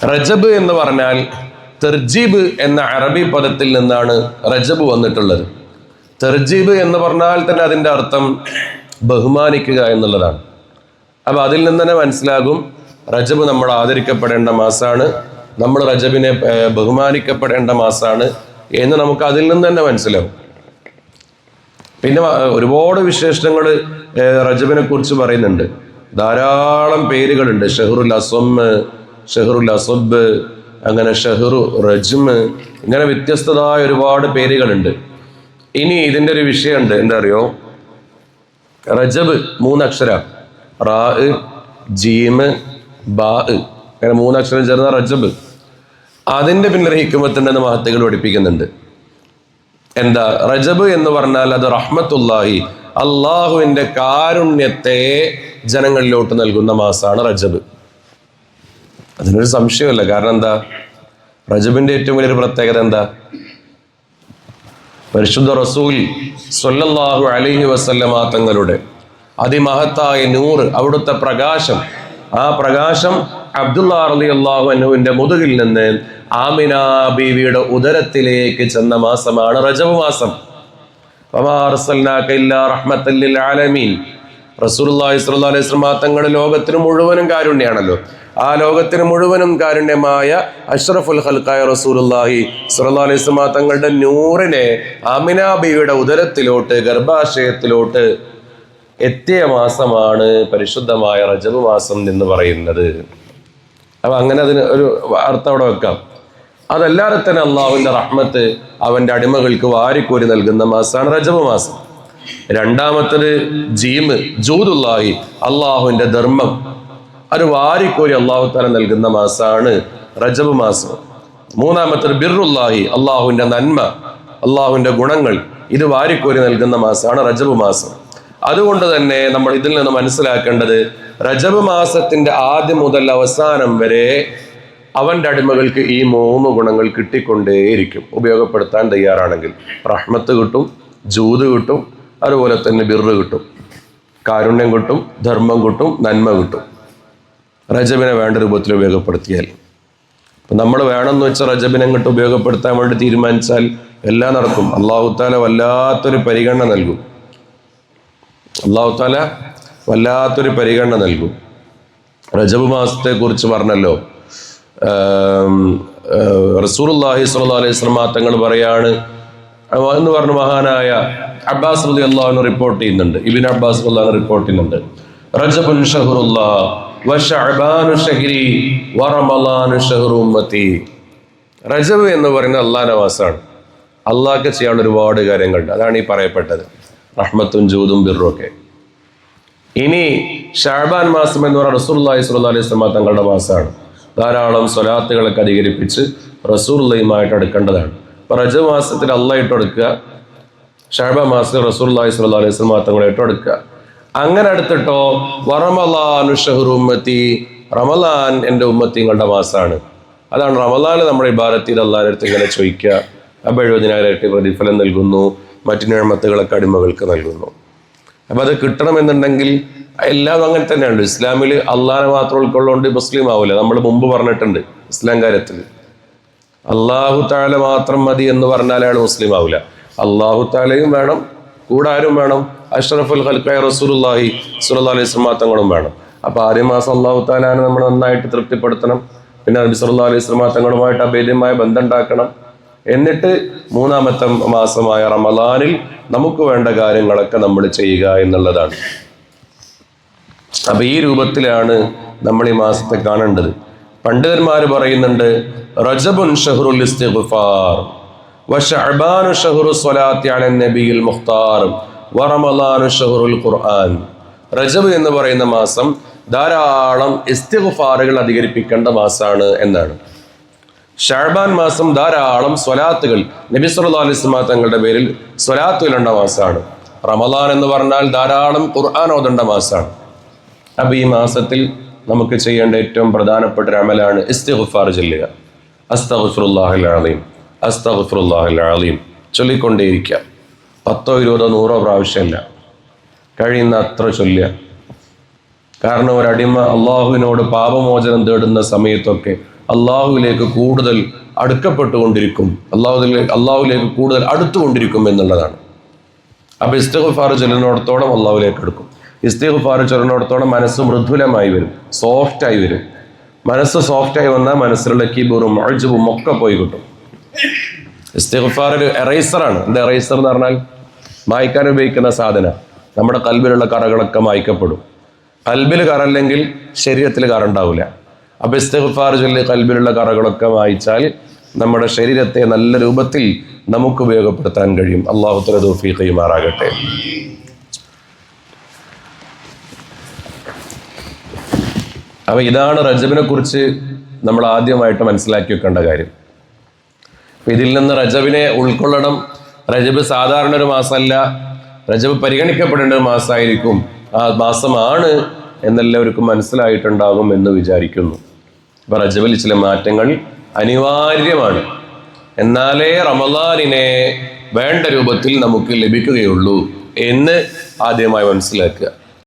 റജബ് എന്ന് പറഞ്ഞാൽ തെർജീബ് എന്ന അറബി പദത്തിൽ നിന്നാണ് റജബ് വന്നിട്ടുള്ളത്. തെർജീബ് എന്ന് പറഞ്ഞാൽ തന്നെ അതിൻ്റെ അർത്ഥം ബഹുമാനിക്കുക എന്നുള്ളതാണ്. അപ്പോൾ അതിൽ നിന്ന് തന്നെ മനസ്സിലാകും റജബ് നമ്മൾ ആദരിക്കപ്പെടേണ്ട മാസമാണ്, നമ്മൾ റജബിനെ ബഹുമാനിക്കപ്പെടേണ്ട മാസമാണ് എന്ന് നമുക്ക് അതിൽ നിന്ന് തന്നെ മനസ്സിലാവും. പിന്നെ ഒരുപാട് വിശേഷണങ്ങൾ റജബിനെ കുറിച്ച് പറയുന്നുണ്ട്. ധാരാളം പേരുകളുണ്ട്. ഷഹറുൽ അസ്വം, ഷഹറുൽ അസബ്, അങ്ങനെ ഷഹറു റജ്മ്, ഇങ്ങനെ വ്യത്യസ്തമായ ഒരുപാട് പേരുകളുണ്ട്. ഇനി ഇതിൻ്റെ ഒരു വിഷയമുണ്ട്, എന്താ അറിയോ? റജബ് 3 അക്ഷര, റാ, ജീമ്, ബാ, അങ്ങനെ 3 അക്ഷരം ചേർന്ന റജബ്. അതിൻ്റെ പിന്നിൽ ഹിക്മത്തുണ്ടെന്ന് മഹത്തുകൾ പഠിപ്പിക്കുന്നുണ്ട്. എന്താ റജബ് എന്ന് പറഞ്ഞാൽ അത് റഹ്മത്തുല്ലാഹി, അള്ളാഹുവിൻ്റെ കാരുണ്യത്തെ ജനങ്ങളിലോട്ട് നൽകുന്ന മാസമാണ് റജബ്. അതിനൊരു സംശയമല്ല. കാരണം എന്താ? റജബിന്റെ ഏറ്റവും വലിയൊരു പ്രത്യേകത എന്താ? പരിശുദ്ധ റസൂൽ സ്വല്ലല്ലാഹു അലൈഹി വസല്ലമ തങ്ങളുടെ അതിമഹത്തായ നൂറ്, അവിടുത്തെ പ്രകാശം, ആ പ്രകാശം അബ്ദുല്ലാ റളിയല്ലാഹു അൻഹുവിന്റെ മുതുകിൽ നിന്ന് ആമിന ബീവിയുടെ ഉദരത്തിലേക്ക് ചെന്ന മാസമാണ് റജബ് മാസം. വമാ അർസൽനാക ഇല്ലാ റഹ്മത്തൽ ലിൽ ആലമീൻ. റസൂലുള്ളാഹി സ്വല്ലല്ലാഹു അലൈഹി വസല്ലം തങ്ങളുടെ ലോകത്തിന് മുഴുവനും കാരുണ്യാണല്ലോ. ആ ലോകത്തിന് മുഴുവനും കാരുണ്യമായ അഷ്റഫുൽ ഖൽഖായ റസൂലുള്ളാഹി സ്വല്ലല്ലാഹു അലൈഹി വസല്ലം തങ്ങളുടെ നൂറിനെ ആമിന ബീവിയുടെ ഉദരത്തിലോട്ട്, ഗർഭാശയത്തിലോട്ട് എത്തിയ മാസമാണ് പരിശുദ്ധമായ റജബ് മാസം എന്ന് പറയുന്നത്. അപ്പൊ അങ്ങനെ അതിന് ഒരു അർത്ഥം അവിടെ വെക്കാം. അതല്ലാതെ തന്നെ അള്ളാഹുവിന്റെ റഹ്മത്ത് അവന്റെ അടിമകൾക്ക് വാരിക്കോരി നൽകുന്ന മാസമാണ് റജബ് മാസം. രണ്ടാമത്തത് ജീമ്, ജൂദുല്ലാഹി, അള്ളാഹുവിന്റെ ധർമ്മം, അത് വാരിക്കോരി അള്ളാഹു തആല നൽകുന്ന മാസമാണ് റജബ് മാസം. മൂന്നാമത്തത് ബിർറുല്ലാഹി, അള്ളാഹുവിന്റെ നന്മ, അള്ളാഹുവിന്റെ ഗുണങ്ങൾ, ഇത് വാരിക്കോരി നൽകുന്ന മാസമാണ് റജബ് മാസം. അതുകൊണ്ട് തന്നെ നമ്മൾ ഇതിൽ നിന്ന് മനസ്സിലാക്കേണ്ടത് റജബ് മാസത്തിന്റെ ആദ്യം മുതൽ അവസാനം വരെ അവന്റെ അടിമകൾക്ക് ഈ 3 ഗുണങ്ങൾ കിട്ടിക്കൊണ്ടേയിരിക്കും, ഉപയോഗപ്പെടുത്താൻ തയ്യാറാണെങ്കിൽ. റഹ്മത്ത് കിട്ടും, ജൂദ് കിട്ടും, അതുപോലെ തന്നെ ബിർറ് കിട്ടും, കാരുണ്യം കിട്ടും, ധർമ്മം കിട്ടും, നന്മ കിട്ടും. റജബിനെ വേണ്ട രൂപത്തിൽ ഉപയോഗപ്പെടുത്തിയാൽ, നമ്മൾ വേണമെന്ന് വെച്ചാൽ റജബിനെ അങ്ങോട്ട് ഉപയോഗപ്പെടുത്താൻ വേണ്ടി തീരുമാനിച്ചാൽ എല്ലാം നടക്കും. അള്ളാഹു തആല വല്ലാത്തൊരു പരിഗണന നൽകും. അള്ളാഹു തആല വല്ലാത്തൊരു പരിഗണന നൽകും. റജബ് മാസത്തെ കുറിച്ച് പറഞ്ഞല്ലോ, റസൂലുള്ളാഹി സ്വല്ലല്ലാഹു അലൈഹി വസല്ലം തങ്ങൾ പറയാണ് എന്ന് പറഞ്ഞു മഹാനായ അബ്ബാസ് റളിയല്ലാഹു അൻഹു റിപ്പോർട്ട് ചെയ്യുന്നുണ്ട്. ഇബ്നു അബ്ബാസ് റളിയല്ലാഹു അൻഹു റിപ്പോർട്ട് ചെയ്യുന്നുണ്ട്, റജബുൻ ഷഹ്റുല്ലാഹ് വശഅബാനു ഷഹ്രി വറമളാനു ഷഹ്റു ഉമ്മത്തി. റജബ് എന്ന് പറയുന്നത് അള്ളാഹുവിന്റെ മാസമാണ്. അള്ളാഹ്ക്ക് ചെയ്യാനുള്ള ഒരുപാട് കാര്യങ്ങളുണ്ട്. അതാണ് ഈ പറയപ്പെട്ടത്, റഹ്മത്തും ജൂദും ബിർറും ഒക്കെ. ഇനി ഷഅബാൻ മാസം എന്ന് പറയുന്നത് റസൂലുള്ളാഹി സ്വല്ലല്ലാഹു അലൈഹി വസല്ലം തങ്ങളുടെ മാസമാണ്. ധാരാളം സ്വലാത്തുകളൊക്കെ അധികരിപ്പിച്ച് റസൂലുള്ളാഹിയുമായിട്ട് അടുക്കേണ്ടതാണ്. അപ്പൊ റജബ് മാസത്തിൽ അള്ളാഹ് അടുക്കുക, ഷഅബാൻ മാസത്തിൽ റസൂലുള്ളാഹി സ്വല്ലല്ലാഹു അലൈഹി വസല്ലം തങ്ങളായിട്ട് അടുക്കുക. അങ്ങനെ അടുത്തിട്ടോ വറമളാനു ഷഹ്റു ഉമ്മത്തി, റമളാൻ എൻ്റെ ഉമ്മത്തിങ്ങളുടെ മാസമാണ്. അതാണ് റമളാൻ നമ്മുടെ ഇബാദത്തിൽ അള്ളാഹിന്റെ അടുത്ത് ഇങ്ങനെ ചോദിക്കുക, അപ്പോൾ 70,000 പ്രതിഫലം നൽകുന്നു, മറ്റു നിഅമത്തുകളൊക്കെ അടിമകൾക്ക് നൽകുന്നു. അപ്പം അത് കിട്ടണമെന്നുണ്ടെങ്കിൽ എല്ലാം അങ്ങനെ തന്നെയാണ്. ഇസ്ലാമിൽ അള്ളാഹിനെ മാത്രം ഉൾക്കൊള്ളുകൊണ്ട് മുസ്ലിം ആവില്ല. നമ്മൾ മുമ്പ് പറഞ്ഞിട്ടുണ്ട് ഇസ്ലാം കാര്യത്തിൽ. അള്ളാഹു തആല മാത്രം മതി എന്ന് പറഞ്ഞാൽ അയാൾ മുസ്ലിം ആവില്ല. അള്ളാഹു തആലയും വേണം, കൂടെ ആരും വേണം, അഷ്റഫുൽ ഖൽഖായ റസൂലുള്ളാഹി സ്വല്ലല്ലാഹു അലൈഹി വസല്ലം തങ്ങളും വേണം. അപ്പോൾ ആദ്യ മാസം അള്ളാഹു തആലാനെ നമ്മൾ നന്നായിട്ട് തൃപ്തിപ്പെടുത്തണം. പിന്നെ നബി സല്ലല്ലാഹു അലൈഹി വസല്ലം തങ്ങളുമായിട്ട് അഭേദ്യമായ ബന്ധം ഉണ്ടാക്കണം. എന്നിട്ട് 3-ാമത്തെ മാസമായ റമളാനിൽ നമുക്ക് വേണ്ട കാര്യങ്ങളൊക്കെ നമ്മൾ ചെയ്യുക എന്നുള്ളതാണ്. അപ്പൊ ഈ രൂപത്തിലാണ് നമ്മൾ ഈ മാസത്തെ കാണേണ്ടത്. പണ്ഡിതന്മാർ പറയുന്നുണ്ട്, റജബുൻ ഷഹ്റുൽ ഇസ്തിഗ്ഫാർ വശഅബാനു ഷഹ്റു സ്വലാത്തി അലൻ നബിയിൽ മുഖ്താർ വറമളാനു ഷഹ്റുൽ ഖുർആൻ. റജബ് എന്ന് പറയുന്ന മാസം ധാരാളം ഇസ്തിഗ്ഫാറുകൾ അധികരിപ്പിക്കേണ്ട മാസമാണ് എന്നാണ്. ഷഅബാൻ മാസം ധാരാളം സ്വലാത്തുകൾ നബി സല്ലല്ലാഹു അലൈഹി വസല്ലം തങ്ങളുടെ പേരിൽ സ്വലാത്തുകളുടെ മാസമാണ്. റമളാൻ എന്ന് പറഞ്ഞാൽ ധാരാളം ഖുർആൻ ഓതേണ്ട മാസമാണ്. അപ്പൊ ഈ മാസത്തിൽ നമുക്ക് ചെയ്യേണ്ട ഏറ്റവും പ്രധാനപ്പെട്ട ഒരു അമലാണ് ഇസ്തിഗ്ഫാർ ചൊല്ലുക. അസ്തഗ്ഫിറുല്ലാഹൽ അലീം, അസ്തഗ്ഫിറുല്ലാഹൽ അലീം ചൊല്ലിക്കൊണ്ടേയിരിക്കുക. 10, 20, 100 പ്രാവശ്യമല്ല, കഴിയുന്ന അത്ര ചൊല്ലുക. കാരണം ഒരടിമ അള്ളാഹുവിനോട് പാപമോചനം തേടുന്ന സമയത്തൊക്കെ അള്ളാഹുവിലേക്ക് കൂടുതൽ അടുക്കപ്പെട്ടുകൊണ്ടിരിക്കും, അള്ളാഹുവിലേക്ക് കൂടുതൽ അടുത്തുകൊണ്ടിരിക്കും എന്നുള്ളതാണ്. അപ്പൊ ഇസ്തിഗ്ഫാർ ചൊല്ലുന്നിടത്തോളം അള്ളാഹുവിലേക്ക് അടുക്കും. ഇസ്തിഗ്ഫാർ ചൊല്ലുന്നിടത്തോളം മനസ്സ് മൃദുലമായി വരും, സോഫ്റ്റായി വരും. മനസ്സ് സോഫ്റ്റായി വന്നാൽ മനസ്സിലുള്ള കിബറും അജ്ബും ഒക്കെ പോയി കിട്ടും. ഇസ്തിഗ്ഫാർ ഒരു എറൈസറാണ്. എന്താ എറൈസർ എന്ന് പറഞ്ഞാൽ? മായ്ക്കാൻ ഉപയോഗിക്കുന്ന സാധനം. നമ്മുടെ കൽബിലുള്ള കറകളൊക്കെ മായ്ക്കപ്പെടും. കൽബിൽ കറല്ലെങ്കിൽ ശരീരത്തിൽ കറ ഉണ്ടാവില്ല. അപ്പൊ ഇസ്തിഗ്ഫാർ ചൊല്ലി കൽബിലുള്ള കറകളൊക്കെ മായ്ച്ചാൽ നമ്മുടെ ശരീരത്തെ നല്ല രൂപത്തിൽ നമുക്ക് ഉപയോഗപ്പെടുത്താൻ കഴിയും. അല്ലാഹു തആല തൗഫീഖ് ചെയ്യുമാറാകട്ടെ. അപ്പൊ ഇതാണ് റജബിനെ കുറിച്ച് നമ്മൾ ആദ്യമായിട്ട് മനസ്സിലാക്കി വെക്കേണ്ട കാര്യം. ഇതിൽ നിന്ന് റജബിനെ ഉൾക്കൊള്ളണം. റജബ് സാധാരണ ഒരു മാസമല്ല, റജബ് പരിഗണിക്കപ്പെടേണ്ട ഒരു മാസമായിരിക്കും, ആ മാസമാണ് എന്നെല്ലാവർക്കും മനസ്സിലായിട്ടുണ്ടാകും എന്ന് വിചാരിക്കുന്നു. അപ്പൊ റജബിൽ ചില മാറ്റങ്ങൾ അനിവാര്യമാണ്. എന്നാലേ റമദാനിനെ വേണ്ട രൂപത്തിൽ നമുക്ക് ലഭിക്കുകയുള്ളൂ എന്ന് ആദ്യമായി മനസ്സിലാക്കുക.